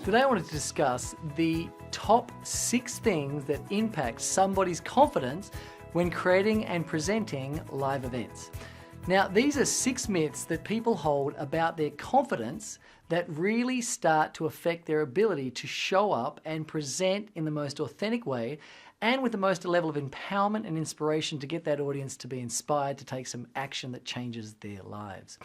Today I wanted to discuss the top 6 things that impact somebody's confidence when creating and presenting live events. Now, these are 6 myths that people hold about their confidence that really start to affect their ability to show up and present in the most authentic way and with the most level of empowerment and inspiration to get that audience to be inspired to take some action that changes their lives.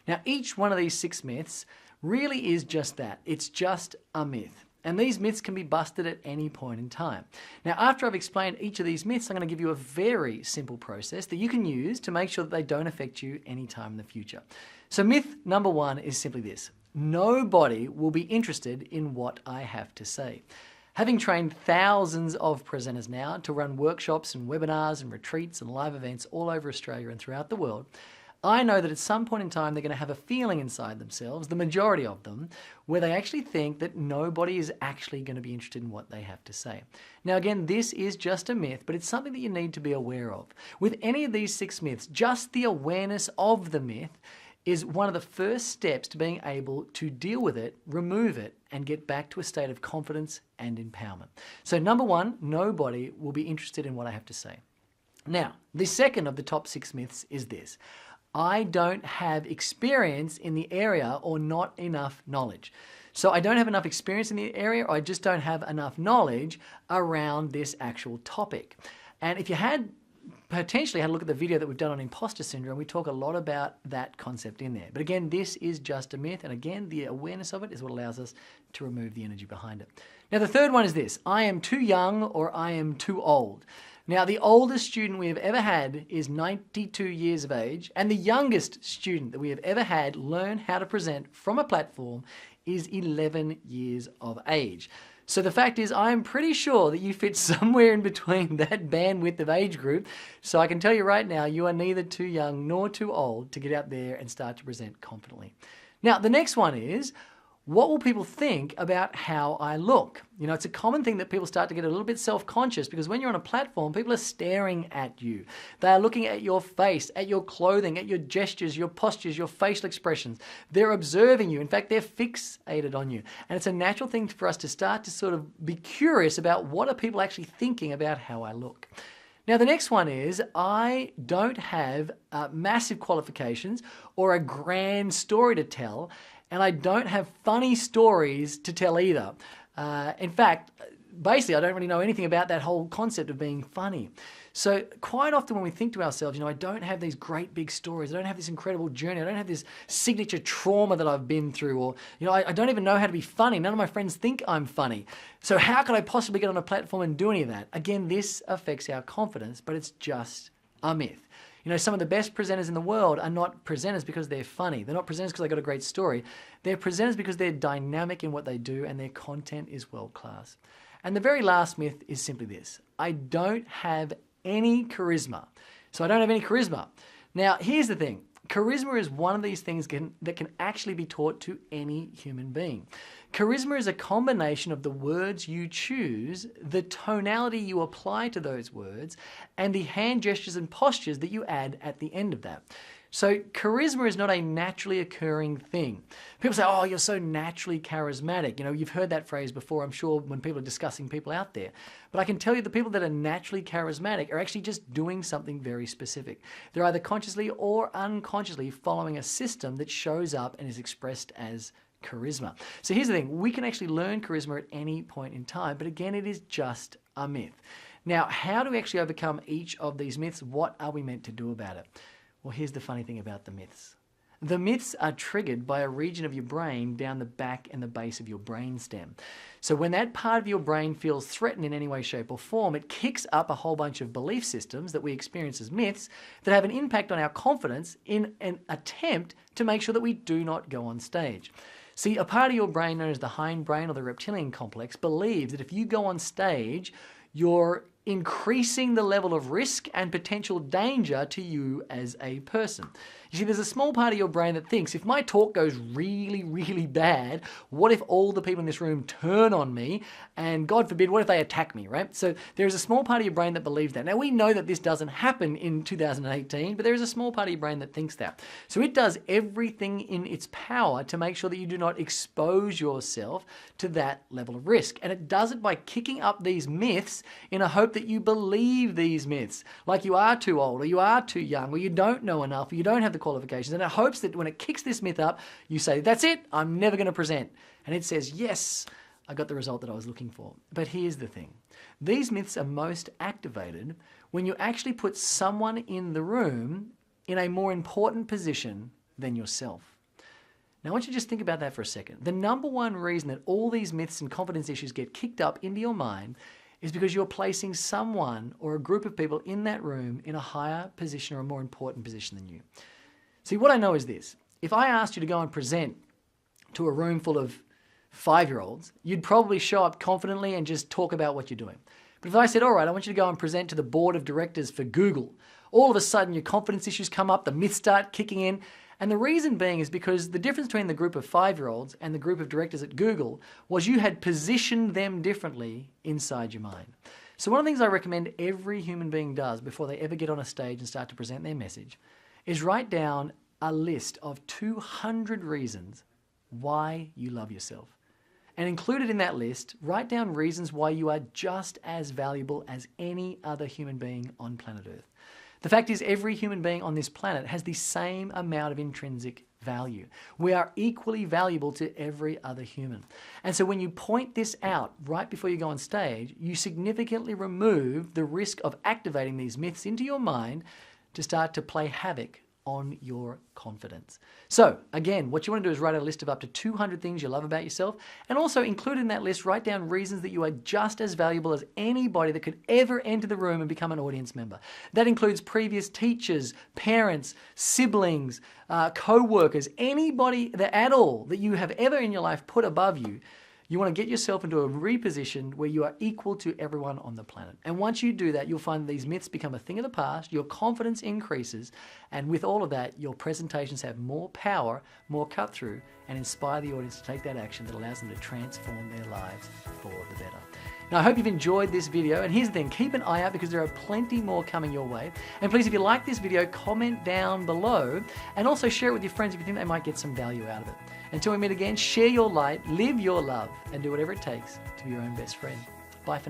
Now, each one of these 6 myths really is just that. It's just a myth. And these myths can be busted at any point in time. Now, after I've explained each of these myths, I'm going to give you a very simple process that you can use to make sure that they don't affect you anytime in the future. So myth number 1 is simply this: nobody will be interested in what I have to say. Having trained thousands of presenters now to run workshops and webinars and retreats and live events all over Australia and throughout the world, I know that at some point in time they're going to have a feeling inside themselves, the majority of them, where they actually think that nobody is actually going to be interested in what they have to say. Now again, this is just a myth, but it's something that you need to be aware of. With any of these 6 myths, just the awareness of the myth is one of the first steps to being able to deal with it, remove it, and get back to a state of confidence and empowerment. So number 1, nobody will be interested in what I have to say. Now, the second of the top 6 myths is this: I don't have experience in the area or not enough knowledge. So I don't have enough experience in the area, or I just don't have enough knowledge around this actual topic. And if you had potentially had a look at the video that we've done on imposter syndrome, we talk a lot about that concept in there. But again, this is just a myth. And again, the awareness of it is what allows us to remove the energy behind it. Now, the third one is this: I am too young or I am too old. Now, the oldest student we have ever had is 92 years of age, and the youngest student that we have ever had learn how to present from a platform is 11 years of age. So the fact is, I am pretty sure that you fit somewhere in between that bandwidth of age group. So I can tell you right now, you are neither too young nor too old to get out there and start to present confidently. Now, the next one is: what will people think about how I look? You know, it's a common thing that people start to get a little bit self-conscious, because when you're on a platform, people are staring at you. They are looking at your face, at your clothing, at your gestures, your postures, your facial expressions. They're observing you. In fact, they're fixated on you. And it's a natural thing for us to start to sort of be curious about what are people actually thinking about how I look. Now, the next one is: I don't have massive qualifications or a grand story to tell, and I don't have funny stories to tell either. In fact, basically, I don't really know anything about that whole concept of being funny. So quite often when we think to ourselves, I don't have these great big stories, I don't have this incredible journey, I don't have this signature trauma that I've been through, or I don't even know how to be funny. None of my friends think I'm funny. So how could I possibly get on a platform and do any of that? Again, this affects our confidence, but it's just a myth. Some of the best presenters in the world are not presenters because they're funny. They're not presenters because they got a great story. They're presenters because they're dynamic in what they do and their content is world class. And the very last myth is simply this: I don't have any charisma. So I don't have any charisma. Now, here's the thing. Charisma is one of these things that can actually be taught to any human being. Charisma is a combination of the words you choose, the tonality you apply to those words, and the hand gestures and postures that you add at the end of that. So charisma is not a naturally occurring thing. People say, oh, you're so naturally charismatic. You've heard that phrase before, I'm sure, when people are discussing people out there. But I can tell you the people that are naturally charismatic are actually just doing something very specific. They're either consciously or unconsciously following a system that shows up and is expressed as charisma. So here's the thing: we can actually learn charisma at any point in time, but again, it is just a myth. Now, how do we actually overcome each of these myths? What are we meant to do about it? Well, here's the funny thing about the myths. The myths are triggered by a region of your brain down the back and the base of your brainstem. So when that part of your brain feels threatened in any way, shape, or form, it kicks up a whole bunch of belief systems that we experience as myths that have an impact on our confidence in an attempt to make sure that we do not go on stage. See, a part of your brain known as the hindbrain or the reptilian complex believes that if you go on stage, you're increasing the level of risk and potential danger to you as a person. You see, there's a small part of your brain that thinks, if my talk goes really, really bad, what if all the people in this room turn on me? And God forbid, what if they attack me, right? So there's a small part of your brain that believes that. Now, we know that this doesn't happen in 2018, but there is a small part of your brain that thinks that. So it does everything in its power to make sure that you do not expose yourself to that level of risk. And it does it by kicking up these myths in a hope that you believe these myths, like you are too old, or you are too young, or you don't know enough, or you don't have the qualifications. And it hopes that when it kicks this myth up, you say, that's it, I'm never going to present. And it says, yes, I got the result that I was looking for. But here's the thing. These myths are most activated when you actually put someone in the room in a more important position than yourself. Now, I want you to just think about that for a second. The number one reason that all these myths and confidence issues get kicked up into your mind is because you're placing someone or a group of people in that room in a higher position or a more important position than you. See, what I know is this. If I asked you to go and present to a room full of 5-year-olds, you'd probably show up confidently and just talk about what you're doing. But if I said, all right, I want you to go and present to the board of directors for Google, all of a sudden your confidence issues come up, the myths start kicking in. And the reason being is because the difference between the group of 5-year-olds and the group of directors at Google was you had positioned them differently inside your mind. So one of the things I recommend every human being does before they ever get on a stage and start to present their message is write down a list of 200 reasons why you love yourself. And included in that list, write down reasons why you are just as valuable as any other human being on planet Earth. The fact is, every human being on this planet has the same amount of intrinsic value. We are equally valuable to every other human. And so when you point this out right before you go on stage, you significantly remove the risk of activating these myths into your mind to start to play havoc on your confidence. So again, what you want to do is write a list of up to 200 things you love about yourself, and also include in that list, write down reasons that you are just as valuable as anybody that could ever enter the room and become an audience member. That includes previous teachers, parents, siblings, co-workers, anybody at all that you have ever in your life put above you. You want to get yourself into a reposition where you are equal to everyone on the planet. And once you do that, you'll find these myths become a thing of the past, your confidence increases, and with all of that, your presentations have more power, more cut through, and inspire the audience to take that action that allows them to transform their lives for the better. Now, I hope you've enjoyed this video, and here's the thing, keep an eye out because there are plenty more coming your way. And please, if you like this video, comment down below, and also share it with your friends if you think they might get some value out of it. Until we meet again, share your light, live your love, and do whatever it takes to be your own best friend. Bye for now.